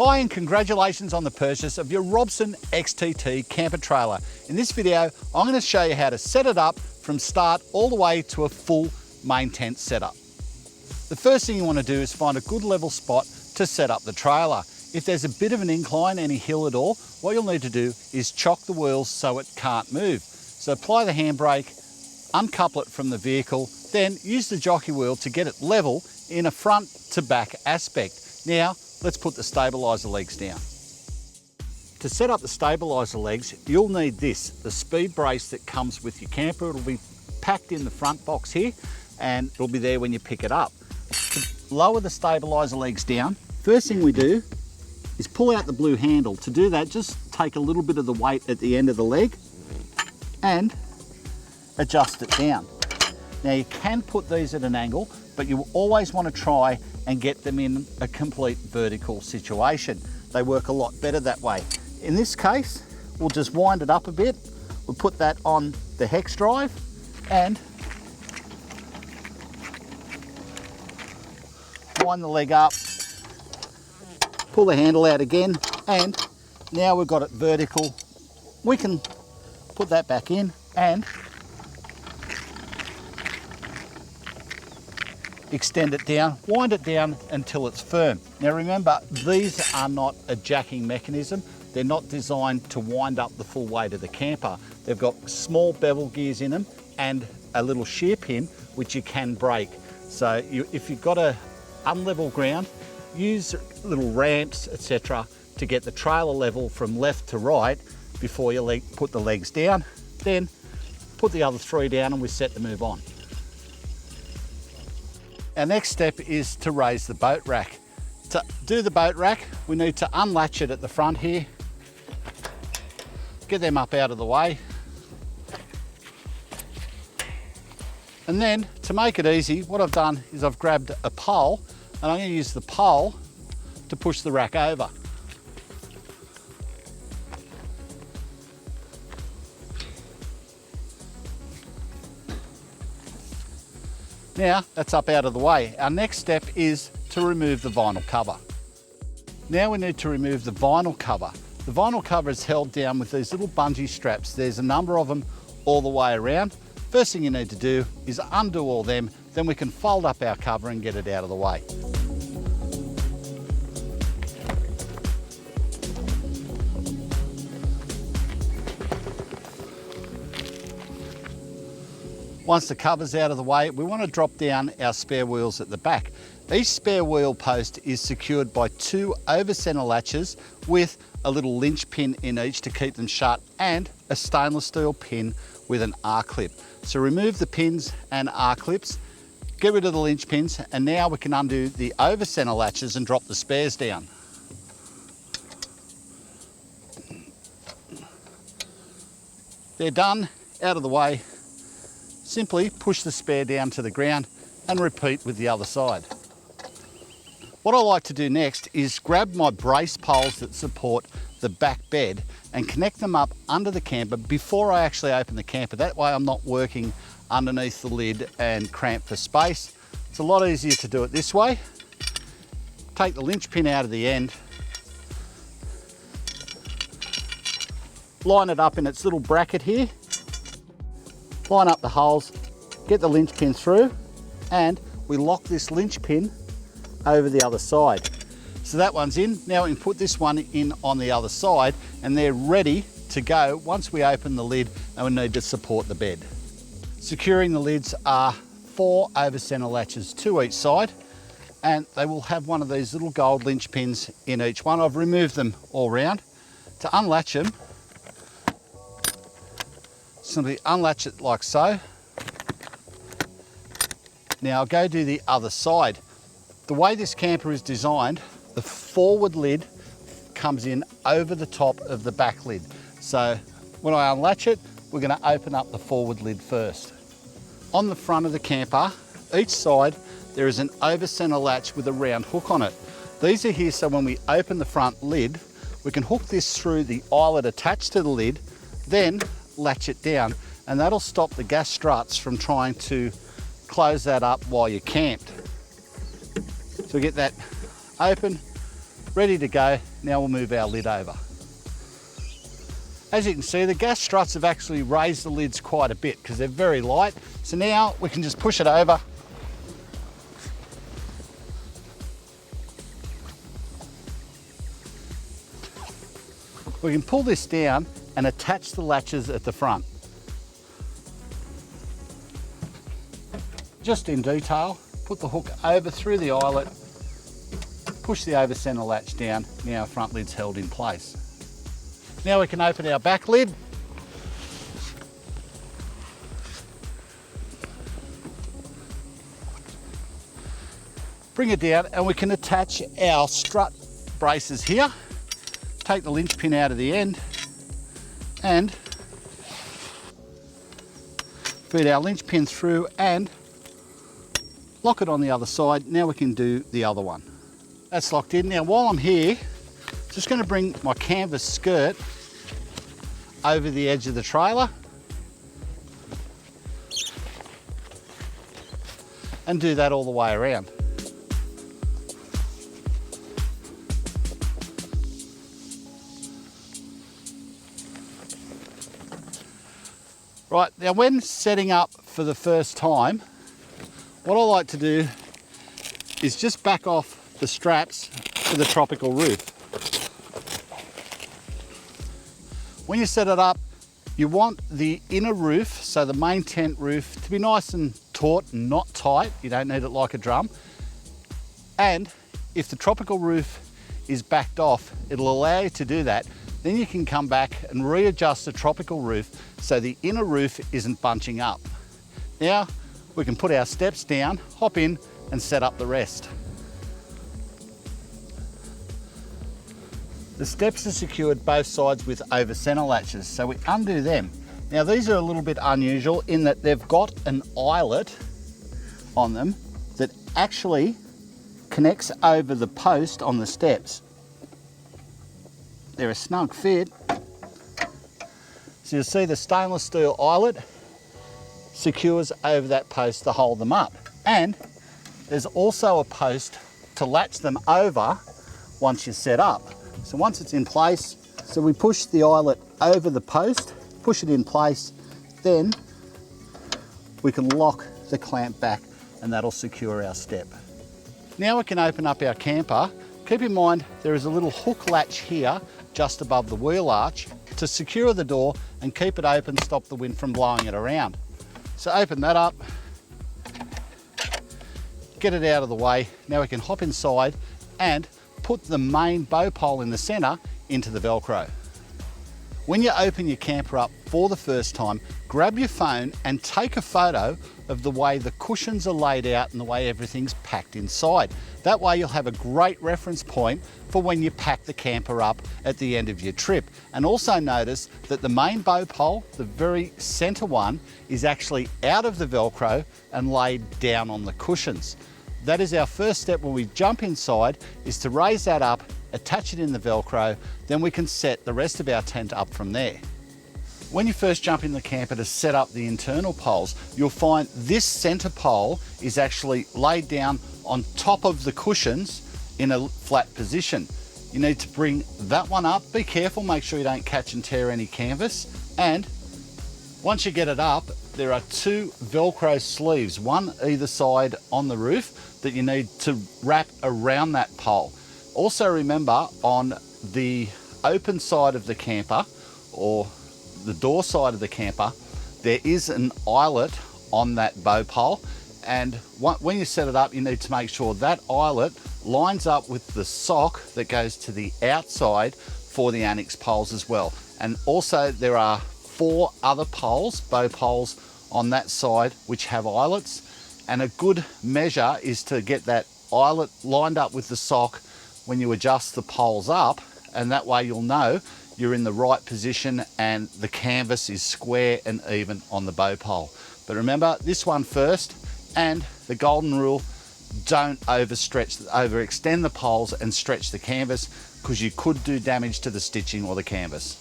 Hi and congratulations on the purchase of your Robson XTT camper trailer. In this video, I'm going to show you how to set it up from start all the way to a full main tent setup. The first thing you want to do is find a good level spot to set up the trailer. If there's a bit of an incline, any hill at all, what you'll need to do is chock the wheels so it can't move. So apply the handbrake, uncouple it from the vehicle, then use the jockey wheel to get it level in a front to back aspect. Now, let's put the stabiliser legs down. To set up the stabiliser legs, you'll need this, the speed brace that comes with your camper. It'll be packed in the front box here and it'll be there when you pick it up. To lower the stabiliser legs down, first thing we do is pull out the blue handle. To do that, just take a little bit of the weight at the end of the leg and adjust it down. Now you can put these at an angle, but you always want to try and get them in a complete vertical situation. They work a lot better that way. In this case, we'll just wind it up a bit. We'll put that on the hex drive and wind the leg up, pull the handle out again, and now we've got it vertical. We can put that back in and extend it down, wind it down until it's firm. Now remember, these are not a jacking mechanism. They're not designed to wind up the full weight of the camper. They've got small bevel gears in them and a little shear pin which you can break. So if you've got a unlevel ground, use little ramps, etc. to get the trailer level from left to right before you put the legs down. Then put the other three down and we're set to move on. Our next step is to raise the boat rack. To do the boat rack, we need to unlatch it at the front here, get them up out of the way, and then to make it easy, what I've done is I've grabbed a pole and I'm going to use the pole to push the rack over. Now that's up out of the way. Our next step is to remove the vinyl cover. Now we need to remove the vinyl cover. The vinyl cover is held down with these little bungee straps. There's a number of them all the way around. First thing you need to do is undo all them, then we can fold up our cover and get it out of the way. Once the cover's out of the way, we want to drop down our spare wheels at the back. Each spare wheel post is secured by two over-center latches with a little linch pin in each to keep them shut and a stainless steel pin with an R-clip. So remove the pins and R-clips, get rid of the linch pins, and now we can undo the over-center latches and drop the spares down. They're done, out of the way. Simply push the spare down to the ground and repeat with the other side. What I like to do next is grab my brace poles that support the back bed and connect them up under the camper before I actually open the camper. That way I'm not working underneath the lid and cramped for space. It's a lot easier to do it this way. Take the linch pin out of the end, line it up in its little bracket here, line up the holes, get the linch pin through, and we lock this linch pin over the other side. So that one's in. Now we can put this one in on the other side and they're ready to go once we open the lid and we need to support the bed. Securing the lids are 4 over-center latches to each side and they will have one of these little gold linch pins in each one. I've removed them all round. To unlatch them, simply unlatch it like so. Now I'll go do the other side. The way this camper is designed, the forward lid comes in over the top of the back lid. So when I unlatch it, we're going to open up the forward lid first. On the front of the camper, each side, there is an over-center latch with a round hook on it. These are here so when we open the front lid, we can hook this through the eyelet attached to the lid, then latch it down, and that'll stop the gas struts from trying to close that up while you're camped. So we get that open, ready to go, Now we'll move our lid over. As you can see, the gas struts have actually raised the lids quite a bit because they're very light. So now we can just push it over. We can pull this down and attach the latches at the front. Just in detail, put the hook over through the eyelet, push the over centre latch down. Now our front lid's held in place. Now we can open our back lid. Bring it down and we can attach our strut braces here. Take the linch pin out of the end and feed our linch pin through and lock it on the other side. Now we can do the other one. That's locked in. Now while I'm here, just going to bring my canvas skirt over the edge of the trailer and do that all the way around. Right, now when setting up for the first time, what I like to do is just back off the straps to the tropical roof. When you set it up, you want the inner roof, so the main tent roof, to be nice and taut and not tight. You don't need it like a drum. And if the tropical roof is backed off, it'll allow you to do that. Then you can come back and readjust the tropical roof so the inner roof isn't bunching up. Now we can put our steps down, hop in and set up the rest. The steps are secured both sides with over centre latches, so we undo them. Now these are a little bit unusual in that they've got an eyelet on them that actually connects over the post on the steps. They're a snug fit. So you'll see the stainless steel eyelet secures over that post to hold them up. And there's also a post to latch them over once you're set up. So once it's in place, so we push the eyelet over the post, push it in place, then we can lock the clamp back and that'll secure our step. Now we can open up our camper. Keep in mind there is a little hook latch here just above the wheel arch to secure the door and keep it open, stop the wind from blowing it around. So open that up, get it out of the way. Now we can hop inside and put the main bow pole in the centre into the Velcro. When you open your camper up for the first time, grab your phone and take a photo of the way the cushions are laid out and the way everything's packed inside. That way you'll have a great reference point for when you pack the camper up at the end of your trip. And also notice that the main bow pole, the very centre one, is actually out of the Velcro and laid down on the cushions. That is our first step when we jump inside, is to raise that up, attach it in the Velcro, then we can set the rest of our tent up from there. When you first jump in the camper to set up the internal poles, you'll find this centre pole is actually laid down on top of the cushions in a flat position. You need to bring that one up. Be careful, make sure you don't catch and tear any canvas. And once you get it up, there are two Velcro sleeves, one either side on the roof, that you need to wrap around that pole. Also remember, on the open side of the camper, or the door side of the camper, there is an eyelet on that bow pole, and when you set it up, you need to make sure that eyelet lines up with the sock that goes to the outside for the annex poles as well. And also there are 4 other poles, bow poles, on that side which have eyelets, and a good measure is to get that eyelet lined up with the sock when you adjust the poles up, and that way you'll know you're in the right position and the canvas is square and even on the bow pole. But remember, this one first, and the golden rule, don't overextend the poles and stretch the canvas, because you could do damage to the stitching or the canvas.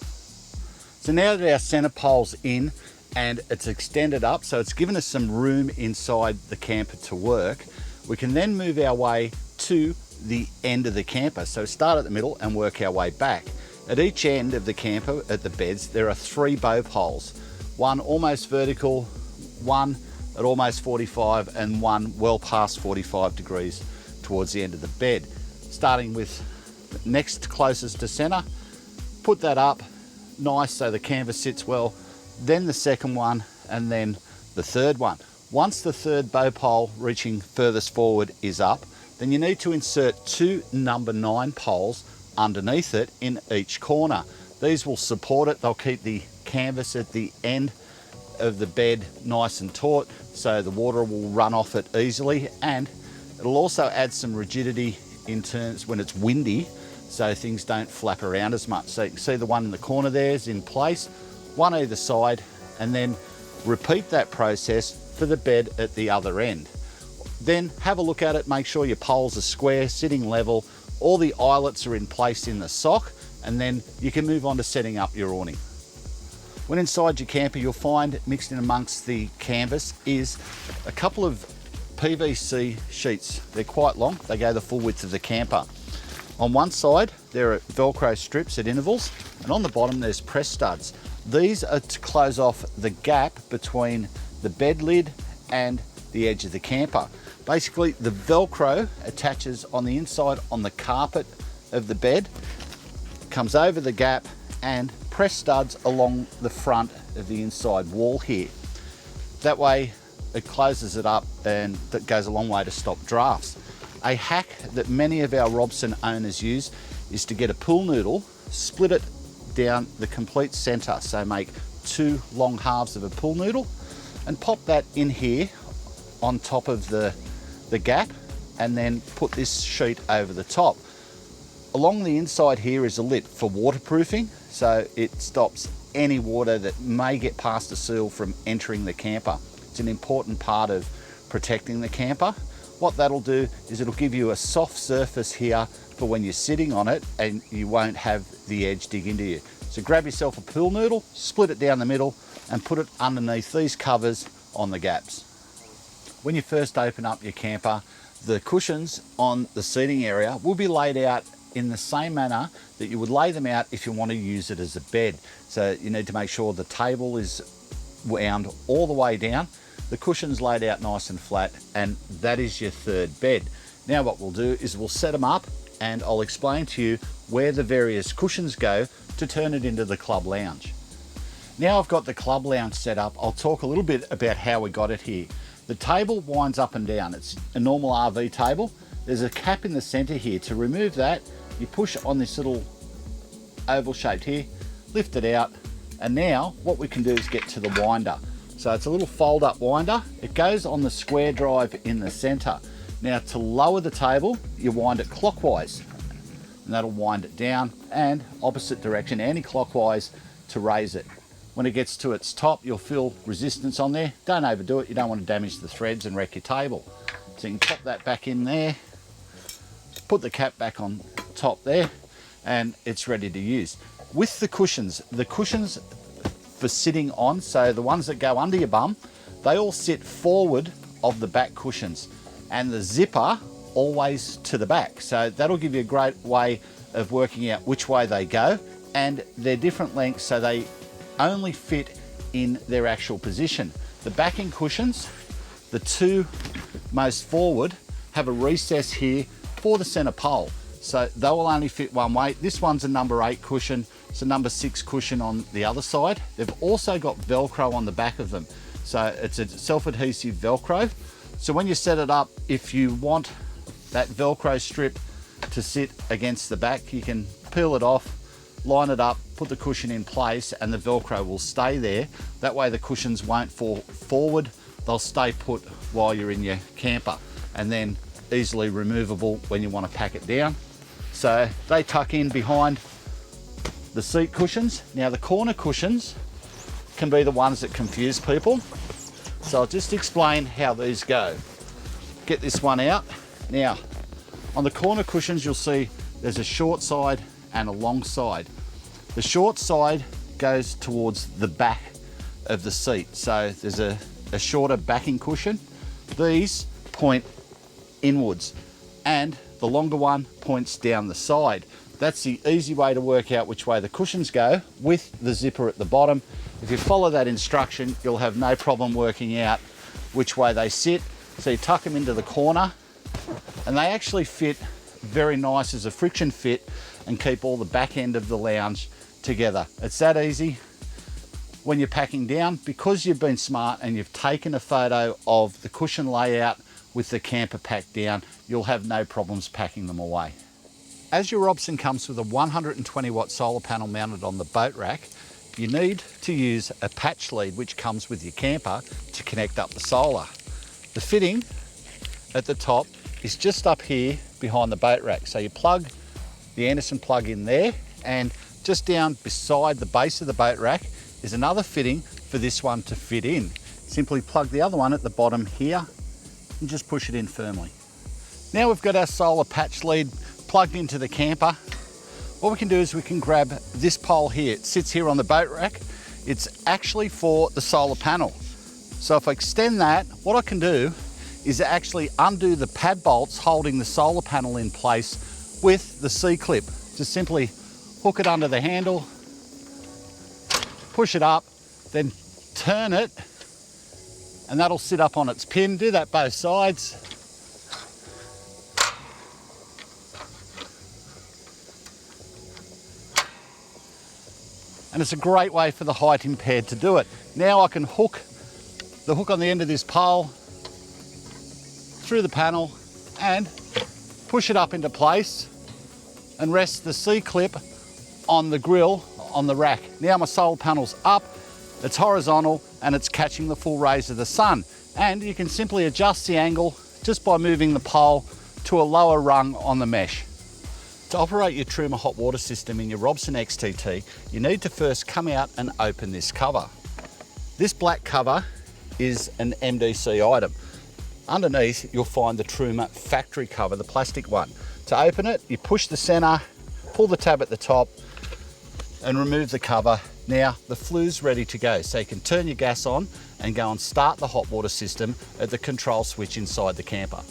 So now that our center pole's in and it's extended up, so it's given us some room inside the camper to work, we can then move our way to the end of the camper. So start at the middle and work our way back. At each end of the camper, at the beds, there are 3 bow poles. One almost vertical, one at almost 45, and one well past 45 degrees towards the end of the bed. Starting with next closest to center, put that up nice so the canvas sits well, then the second one, and then the third one. Once the third bow pole reaching furthest forward is up, then you need to insert 2 number 9 poles underneath it in each corner. These will support it. They'll keep the canvas at the end of the bed nice and taut, so the water will run off it easily, and it'll also add some rigidity in terms when it's windy, so things don't flap around as much. So you can see the one in the corner there is in place, one either side, and then repeat that process for the bed at the other end. Then have a look at it, make sure your poles are square, sitting level, all the eyelets are in place in the sock, and then you can move on to setting up your awning. When inside your camper, you'll find mixed in amongst the canvas is a couple of PVC sheets. They're quite long, they go the full width of the camper. On one side, there are Velcro strips at intervals, and on the bottom there's press studs. These are to close off the gap between the bed lid and the edge of the camper. Basically, the Velcro attaches on the inside on the carpet of the bed, comes over the gap, and press studs along the front of the inside wall here. That way it closes it up, and that goes a long way to stop drafts. A hack that many of our Robson owners use is to get a pool noodle, split it down the complete center, so make 2 long halves of a pool noodle, and pop that in here on top of the gap, and then put this sheet over the top. Along the inside here is a lid for waterproofing, so it stops any water that may get past the seal from entering the camper. It's an important part of protecting the camper. What that'll do is it'll give you a soft surface here for when you're sitting on it, and you won't have the edge dig into you. So grab yourself a pool noodle, split it down the middle, and put it underneath these covers on the gaps. When you first open up your camper, the cushions on the seating area will be laid out in the same manner that you would lay them out if you want to use it as a bed. So you need to make sure the table is wound all the way down, the cushion's laid out nice and flat, and that is your third bed. Now what we'll do is we'll set them up, and I'll explain to you where the various cushions go to turn it into the club lounge. Now I've got the club lounge set up, I'll talk a little bit about how we got it here. The table winds up and down. It's a normal RV table. There's a cap in the center here. To remove that, you push on this little oval shaped here, lift it out, and now what we can do is get to the winder. So it's a little fold up winder. It goes on the square drive in the center. Now to lower the table, you wind it clockwise, and that'll wind it down, and opposite direction, anti-clockwise, to raise it. When it gets to its top, you'll feel resistance on there. Don't overdo it. You don't want to damage the threads and wreck your table. So you can pop that back in there, put the cap back on top there, and it's ready to use. With the cushions for sitting on, so the ones that go under your bum, they all sit forward of the back cushions, and the zipper always to the back. So that'll give you a great way of working out which way they go, and they're different lengths, so they only fit in their actual position. The backing cushions, the 2 most forward, have a recess here for the center pole. So they will only fit one way. This one's a number 8 cushion. It's a number 6 cushion on the other side. They've also got Velcro on the back of them. So it's a self-adhesive Velcro. So when you set it up, if you want that Velcro strip to sit against the back, you can peel it off, line it up, put the cushion in place, and the Velcro will stay there. That way the cushions won't fall forward. They'll stay put while you're in your camper, and then easily removable when you want to pack it down. So they tuck in behind the seat cushions. Now the corner cushions can be the ones that confuse people. So I'll just explain how these go. Get this one out. Now on the corner cushions, you'll see there's a short side and a long side. The short side goes towards the back of the seat. So there's a shorter backing cushion. These point inwards. and the longer one points down the side. That's the easy way to work out which way the cushions go with the zipper at the bottom. If you follow that instruction, you'll have no problem working out which way they sit. So you tuck them into the corner, and they actually fit very nice as a friction fit and keep all the back end of the lounge together. It's that easy. When you're packing down, because you've been smart and you've taken a photo of the cushion layout with the camper packed down, you'll have no problems packing them away. As your Robson comes with a 120 watt solar panel mounted on the boat rack, you need to use a patch lead which comes with your camper to connect up the solar. The fitting at the top is just up here behind the boat rack. So you plug the Anderson plug in there, and just down beside the base of the boat rack is another fitting for this one to fit in. Simply plug the other one at the bottom here and just push it in firmly. Now we've got our solar patch lead plugged into the camper. What we can do is we can grab this pole here. It sits here on the boat rack. It's actually for the solar panel. So if I extend that, what I can do is actually undo the pad bolts holding the solar panel in place with the C-clip. Just simply hook it under the handle, push it up, then turn it, and that'll sit up on its pin. Do that both sides. And it's a great way for the height impaired to do it. Now I can hook the hook on the end of this pole through the panel and push it up into place and rest the C-clip on the grill on the rack. Now my solar panel's up, it's horizontal, and it's catching the full rays of the sun. And you can simply adjust the angle just by moving the pole to a lower rung on the mesh. To operate your Truma hot water system in your Robson XTT, you need to first come out and open this cover. This black cover is an MDC item. Underneath, you'll find the Truma factory cover, the plastic one. To open it, you push the center, pull the tab at the top, and remove the cover. Now, the flue's ready to go, so you can turn your gas on and go and start the hot water system at the control switch inside the camper.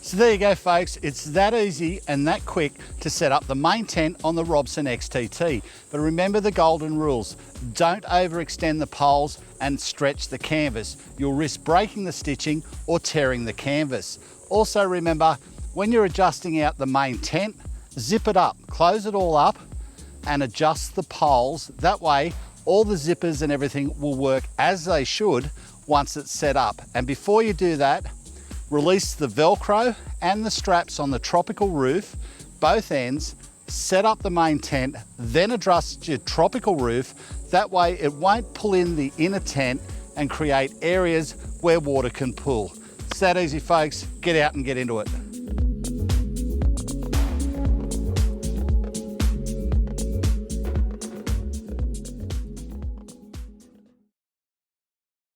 So there you go, folks. It's that easy and that quick to set up the main tent on the Robson XTT. But remember the golden rules. Don't overextend the poles and stretch the canvas. You'll risk breaking the stitching or tearing the canvas. Also remember, when you're adjusting out the main tent, zip it up, close it all up and adjust the poles. That way, all the zippers and everything will work as they should once it's set up. And before you do that, release the Velcro and the straps on the tropical roof, both ends, set up the main tent, then adjust your tropical roof. That way it won't pull in the inner tent and create areas where water can pool. It's that easy, folks. Get out and get into it.